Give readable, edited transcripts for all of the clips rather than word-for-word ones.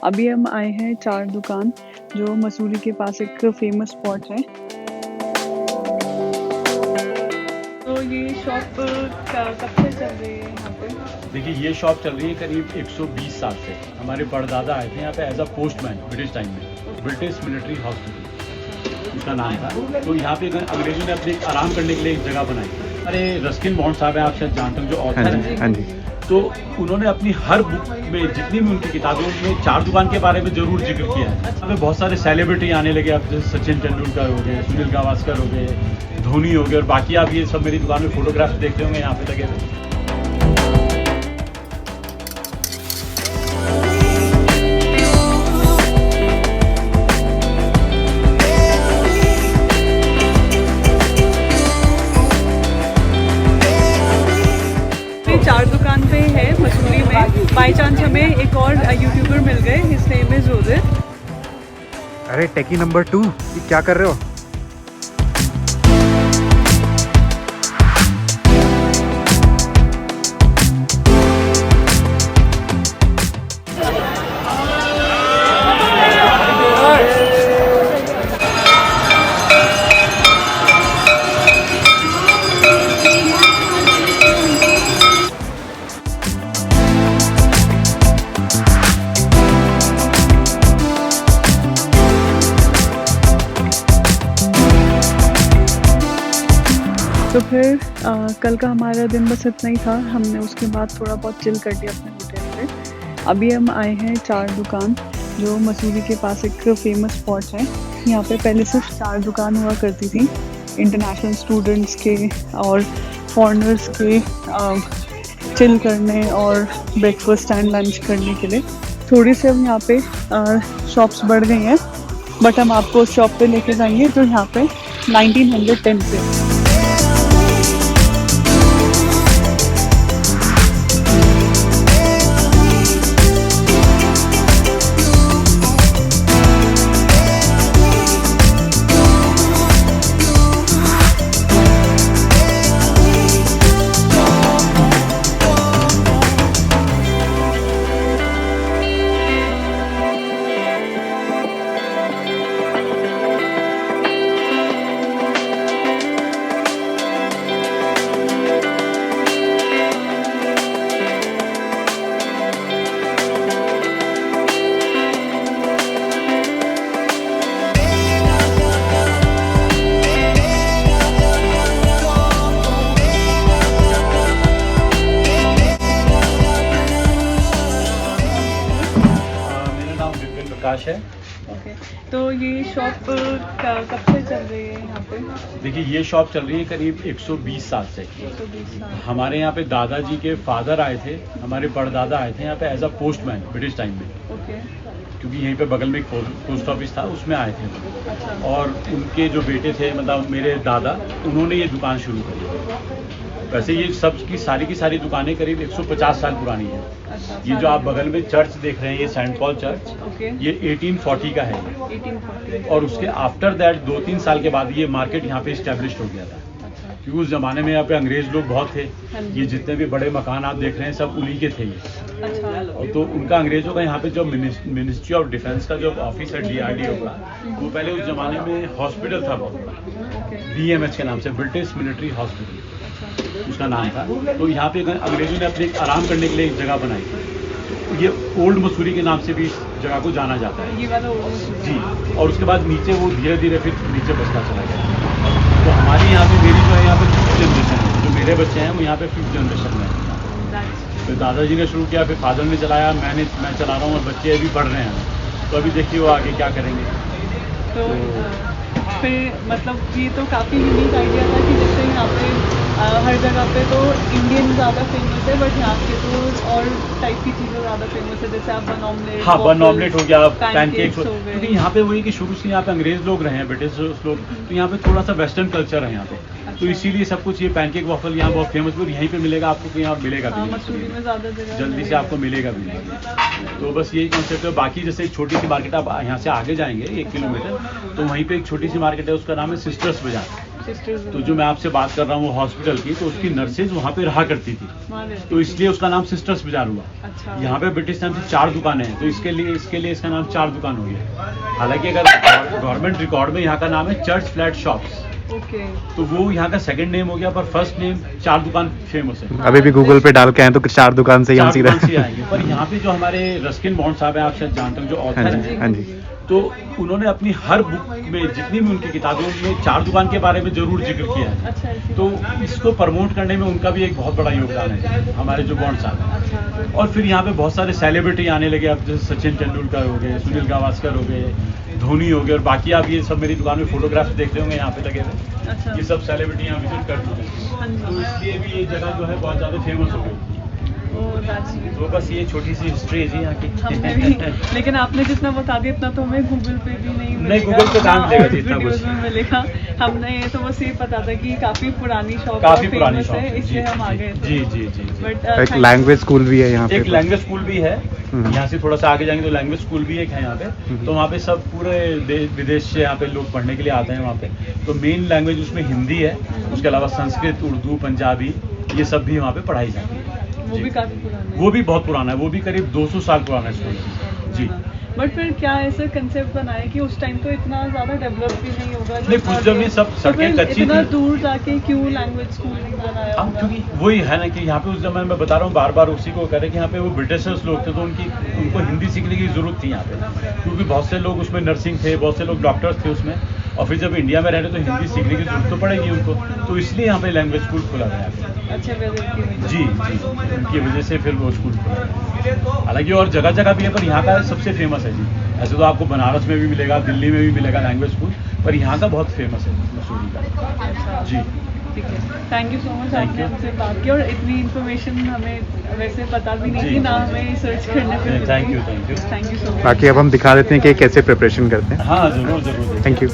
अभी हम आए हैं चार दुकान, जो मसूरी के पास एक फेमस स्पॉट है। तो ये शॉप कब से चल रही है यहाँ पे? देखिए, ये शॉप चल रही है करीब 120 साल से। हमारे परदादा आए थे यहाँ पे as a postman British time में, ब्रिटिश मिलिट्री हॉस्पिटल उसका नाम था। तो यहाँ पे अंग्रेजों ने अपने आराम करने के लिए एक जगह बनाई। अरे रस्किन बॉन्ड साहब हैं, आप शायद जानते हैं, जो ऑथर हैं। हाँ जी। तो उन्होंने अपनी हर बुक में, जितनी भी उनकी किताबों में, चार दुकान के बारे में जरूर जिक्र किया है। हमें बहुत सारे सेलिब्रिटी आने लगे, अब जैसे सचिन तेंदुलकर हो गए, सुनील गावस्कर हो गए, धोनी हो गए, और बाकी आप ये सब मेरी दुकान में फोटोग्राफ्स देखते होंगे यहाँ पे लगे हुए। चार दुकान पे है मसूरी में। बाई चांस हमें एक और यूट्यूबर मिल गए, हिज नेम इज रोजित। अरे टेकी नंबर 2, ये क्या कर रहे हो? तो फिर कल का हमारा दिन बस इतना ही था। हमने उसके बाद थोड़ा बहुत चिल कर दिया अपने होटल पे। अभी हम आए हैं चार दुकान, जो मसूरी के पास एक फेमस स्पॉट है। यहाँ पे पहले सिर्फ चार दुकान हुआ करती थी, इंटरनेशनल स्टूडेंट्स के और फॉरेनर्स के चिल करने और ब्रेकफास्ट एंड लंच करने के लिए। थोड़ी सी अब यहाँ पे शॉप्स बढ़ गई हैं, बट हम आपको उस शॉप पे लेके जाएंगे जो यहाँ पे 1910 से। है। ओके, तो ये शॉप कब से चल रही है यहाँ पे? देखिए, ये शॉप चल रही है करीब 120 साल से। 120 साल। हमारे यहाँ पे दादाजी के फादर आए थे, हमारे परदादा आए थे यहाँ पे as a postman British time में। ओके। क्योंकि यहीं पे बगल में एक पोस्ट ऑफिस था, उसमें आए थे। अच्छा। और उनके जो बेटे थे, मतलब मेरे दादा, उन्होंने ये दुकान शुरू करी। वैसे ये सब की सारी दुकानें करीब 150 साल पुरानी है। अच्छा, ये जो आप बगल में चर्च देख रहे हैं, ये सेंट पॉल चर्च, ओके। ये 1840 का है। 1840। और उसके आफ्टर दैट 2-3 साल के बाद ये मार्केट यहाँ पे इस्टेब्लिश हो गया था। अच्छा। क्योंकि उस जमाने में यहाँ पे अंग्रेज लोग बहुत थे। हाँ जी। ये जितने भी बड़े मकान आप देख रहे हैं, सब उन्हीं के थे ये। अच्छा। और तो उनका अंग्रेजों का यहाँ पे जो मिनिस्ट्री ऑफ डिफेंस का जो ऑफिस है, DRDO का, वो पहले उस जमाने में हॉस्पिटल था बहुत बड़ा, ओके। BMH के नाम से, ब्रिटिश मिलिट्री हॉस्पिटल अच्छा। उसका नाम था। तो यहाँ पे अंग्रेजों ने अपने आराम करने के लिए एक जगह बनाई। ये ओल्ड मसूरी के नाम से भी इस जगह को जाना जाता है। ये वाला ओल्ड जी। और उसके बाद नीचे वो धीरे धीरे फिर नीचे बसता चला गया। तो हमारी यहाँ पे, मेरी जो है यहाँ पे 5th जनरेशन है, जो मेरे बच्चे हैं वो यहाँ पे 5th जनरेशन में है। तो दादाजी ने शुरू किया, फिर फादर ने चलाया, मैं चला रहा हूँ, और बच्चे अभी पढ़ रहे हैं। तो अभी देखिए वो आगे क्या करेंगे। तो फिर मतलब ये तो काफ़ी यूनिक आइडिया था कि जैसे यहाँ पे हर जगह पे तो इंडियन ज़्यादा फेमस है, बट यहाँ पे तो और टाइप की चीज़ें ज़्यादा फेमस है, जैसे आप बन ऑमलेट। हाँ, बन ऑमलेट हो गया, पैनकेक्स हो गए। गए। क्योंकि यहाँ पे वही कि शुरू से यहाँ पे अंग्रेज लोग रहे हैं, ब्रिटिश लोग, तो यहाँ पे थोड़ा सा वेस्टर्न कल्चर है यहाँ पे। तो इसीलिए सब कुछ, ये पैनकेक वॉफल यहाँ बहुत फेमस है, यहीं पे मिलेगा आपको, तो यहाँ मिलेगा भी मसूरी में ज़्यादा जगह जल्दी से आपको मिलेगा भी नहीं। तो बस यही कॉन्सेप्ट है। बाकी जैसे एक छोटी सी मार्केट, आप यहाँ से आगे जाएंगे 1 किलोमीटर, तो वहीं पे एक छोटी सी मार्केट है, उसका नाम है सिस्टर्स बाजार। सिस्टर्स तो जो मैं आपसे बात कर रहा हूँ हॉस्पिटल की, तो उसकी नर्सेज वहाँ पे रहा करती थी, तो इसलिए उसका नाम सिस्टर्स बाजार हुआ। अच्छा। यहाँ पे ब्रिटिश टाइम से 4 दुकानें हैं, तो इसके लिए इसका नाम 4 दुकान हो गया। हालांकि अगर गवर्नमेंट रिकॉर्ड में यहाँ का नाम है चर्च फ्लैट शॉप्स, ओके। तो वो यहाँ का सेकंड नेम हो गया, पर फर्स्ट नेम 4 दुकान फेमस है। अभी भी गूगल पे डाल के आए तो 4 दुकान से ही हम 4 सीधा दुकान से आएंगे। पर यहाँ पे जो हमारे रस्किन बॉन्ड साहब हैं, आप शायद जानते हो, जो हाँ ऑथर जी हैं, हाँ जी। तो उन्होंने अपनी हर बुक में जितनी भी उनकी किताबें, उनमें 4 दुकान के बारे में जरूर जिक्र किया है। अच्छा, ऐसी तो बात। इसको प्रमोट करने में उनका भी एक बहुत बड़ा योगदान है, हमारे जो बॉन्ड साहब हैं। अच्छा। और फिर यहाँ पे बहुत सारे सेलिब्रिटी आने लगे, अब जैसे सचिन तेंदुलकर हो गए, सुनील गावस्कर हो गए, धोनी हो गए, और बाकी आप ये सब मेरी दुकान में फोटोग्राफ्स देख रहे होंगे यहाँ पे लगे हुए। अच्छा। ये सब सेलिब्रिटी यहाँ विजिट कर चुके हैं, हाँ तो जी। इसलिए भी ये जगह जो है बहुत ज़्यादा फेमस हो गई। ओह, that's great। तो बस ये छोटी सी हिस्ट्री है जी यहाँ हमने भी, की। लेकिन आपने जितना बता दिया इतना तो हमें गूगल पे भी नहीं मिलेगा। गूगल पे कहाँ ना, मिलेगा और जितना वीडियोस कुछ। में मिलेगा। हमने ये तो बस ये पता था कि काफी पुरानी शॉप काफी पुरानी फेमस शॉप है, है, इसलिए हम आ गए थे। जी जी जी जी। बट एक लैंग्वेज स्कूल भी है यहाँ पे। एक लैंग्वेज स्कूल भी है, हम्म। यहाँ से थोड़ा सा आगे जाएंगे तो लैंग्वेज स्कूल भी एक है यहाँ पे। तो वहाँ पे सब पूरे देश विदेश से यहाँ पे लोग पढ़ने के लिए आते हैं वहाँ पे। तो मेन लैंग्वेज उसमें हिंदी है, उसके अलावा संस्कृत, उर्दू, पंजाबी, ये सब भी वहाँ पे पढ़ाई जाती है। वो जी। भी काफी पुराना है। वो भी बहुत पुराना है, वो भी करीब 200 साल पुराना है स्कूल। जी। बट फिर क्या ऐसा कंसेप्ट बनाया कि उस टाइम तो इतना ज्यादा डेवलप भी नहीं होगा, नहीं, कुछ जब नहीं, सब तो सड़कें फिर कच्ची इतना थी। दूर जाके क्यों लैंग्वेज स्कूल नहीं बनाया अब होगा? क्योंकि वही है ना कि यहाँ पे उस जमाने में बता रहा हूँ बार बार उसी को कह रहे कि यहाँ पे वो ब्रिटिशर्स लोग थे, तो उनको हिंदी सीखने की जरूरत थी यहाँ पे, क्योंकि बहुत से लोग उसमें नर्सिंग थे, बहुत से लोग डॉक्टर्स थे उसमें, और फिर जब इंडिया में रह रहे तो हिंदी सीखने की जरूरत तो पड़ेगी उनको, तो इसलिए यहाँ पे लैंग्वेज स्कूल खोला गया। अच्छे वेदर की वजह से। जी जी, उनकी वजह से फिर वो स्कूल खोला। हालांकि और जगह जगह भी है, पर यहाँ का सबसे फेमस है जी। ऐसे तो आपको बनारस में भी मिलेगा, दिल्ली में भी मिलेगा लैंग्वेज स्कूल, पर यहाँ का बहुत फेमस है मसूरी का। जी। ठीक है, thank you so much, Thank आपने you. हमसे बात की और इतनी इन्फॉर्मेशन हमें वैसे पता भी नहीं जी, थी, ना जी, जी। हमें सर्च करने पे मिलती। Thank you, thank you. Thank you so much. बाकी अब हम दिखा देते हैं कि कैसे प्रिपरेशन करते हैं। हाँ जरूर जरूर। Thank you.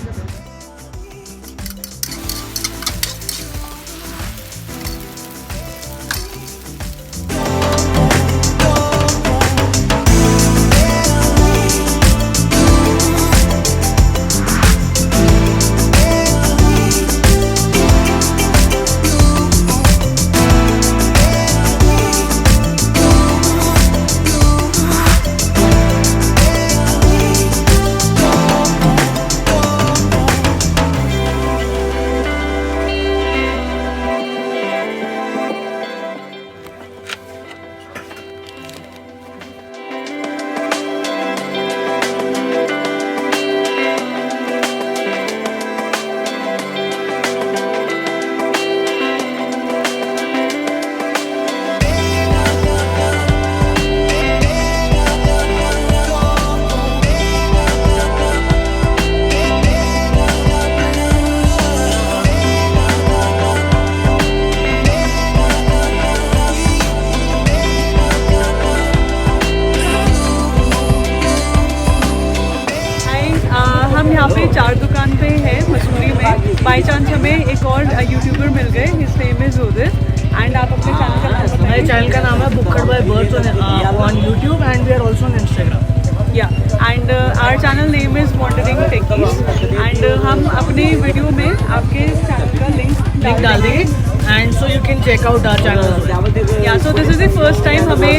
हम यहाँ पे 4 दुकान पे है मसूरी में। बाई चांस हमें एक और यूट्यूबर मिल गए, his name is Udit, and आप अपने चैनल का नाम हमारे बताइए। चैनल का नाम है Bukkad by birth on YouTube and we are also on Instagram. Yeah, and our channel name is Wandering Techies, and हम अपने वीडियो में आपके चैनल का लिंक डाल देंगे and so you can check out our channel. Yeah so this is the first time हमें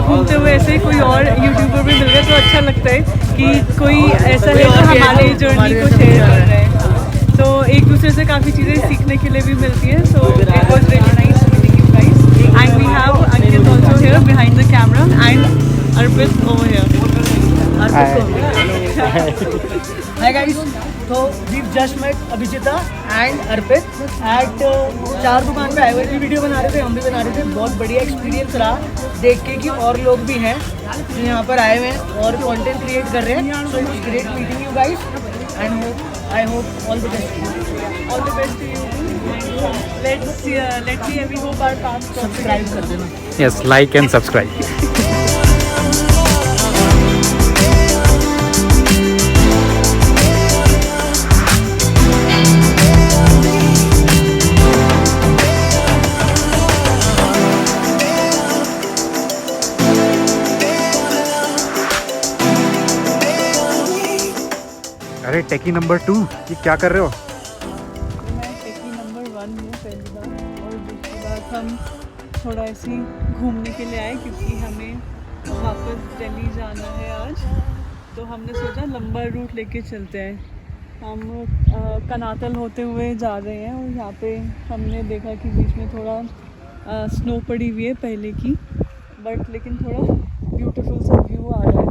घूमते हुए ऐसे कोई और यूट्यूबर भी मिल गए, तो अच्छा लगता है कि कोई ऐसा है जो हमारी जर्नी को शेयर कर रहे हैं। तो एक दूसरे से काफ़ी चीज़ें सीखने के लिए भी मिलती हैं। So it was really nice meeting you guys, and we have Ankit also here behind the camera and Arpit over here. Hi guys, तो we just met Abhijita and Arpit at 4 दुकान पे आए हुए थे, वीडियो बना रहे थे, हम भी बना रहे थे। बहुत बढ़िया एक्सपीरियंस रहा देख के कि और लोग भी हैं जो यहाँ पर आए हुए हैं और कंटेंट क्रिएट कर रहे हैं। So it was great meeting you guys and I hope all the best. All the best to you. Let's see. We hope our paths cross. Subscribe कर देना। Yes, like and subscribe. अरे टेकी number 2, ये क्या कर रहे हो? मैं हरिद्वार में पहली बार, और दूसरी बात हम थोड़ा ऐसे ही घूमने के लिए आए क्योंकि हमें वापस दिल्ली जाना है आज। तो हमने सोचा लंबा रूट लेके चलते हैं। हम कनातल होते हुए जा रहे हैं और यहाँ पे हमने देखा कि बीच में थोड़ा स्नो पड़ी हुई है पहले की, बट लेकिन थोड़ा ब्यूटीफुल सा व्यू आ रहा है,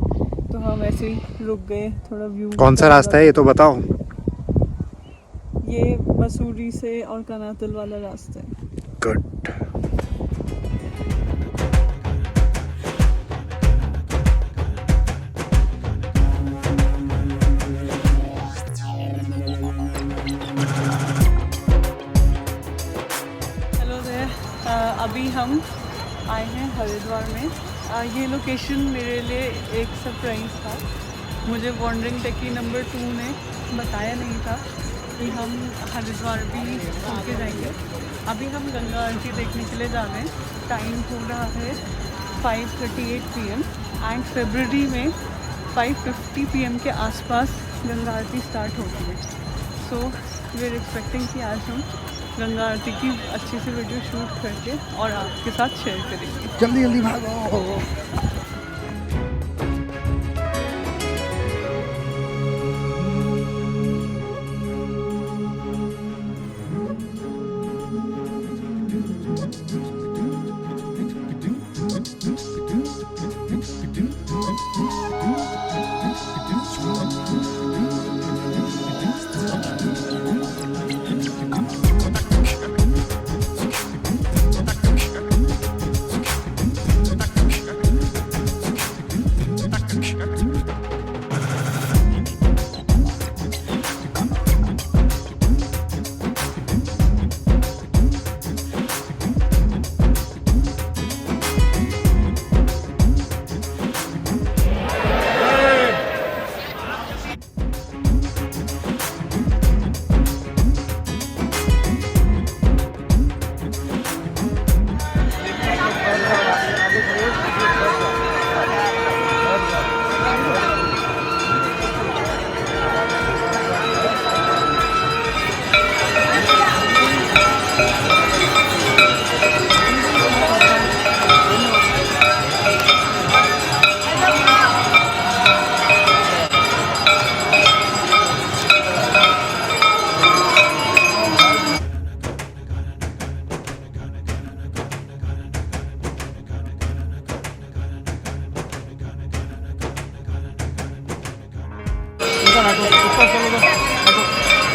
तो हम ऐसे ही रुक गए थोड़ा व्यू। कौन सा रास्ता है ये तो बताओ। ये मसूरी से और कनातल वाला रास्ता है। गुड। हेलो देयर, अभी हम आए हैं हरिद्वार में। ये लोकेशन मेरे लिए एक सरप्राइज़ था। मुझे वॉन्डरिंग टेकी नंबर 2 ने बताया नहीं था कि हम हरिद्वार भी होके जाएंगे। अभी हम गंगा आरती देखने के लिए जा रहे हैं। टाइम हो रहा है 5:38 PM एंड फरवरी में 5:50 PM के आसपास गंगा आरती स्टार्ट होती है। सो वी आर एक्सपेक्टिंग कि आज हम गंगा आरती की अच्छी सी वीडियो शूट करके और आपके साथ शेयर करेंगे। जल्दी जल्दी भागो।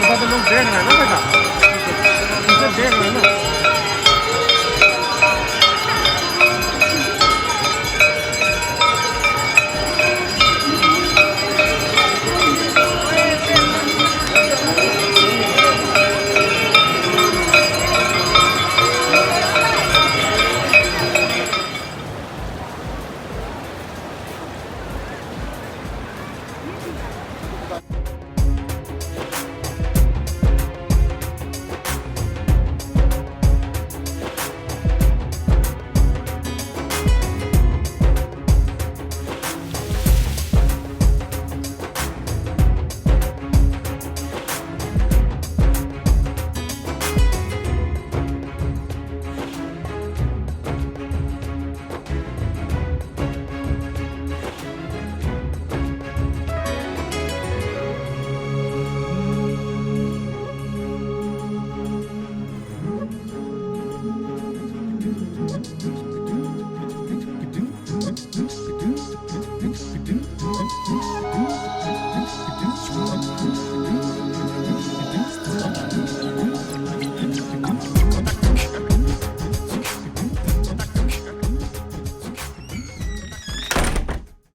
ऊपर तो लोग डेढ़ है ना बेटा।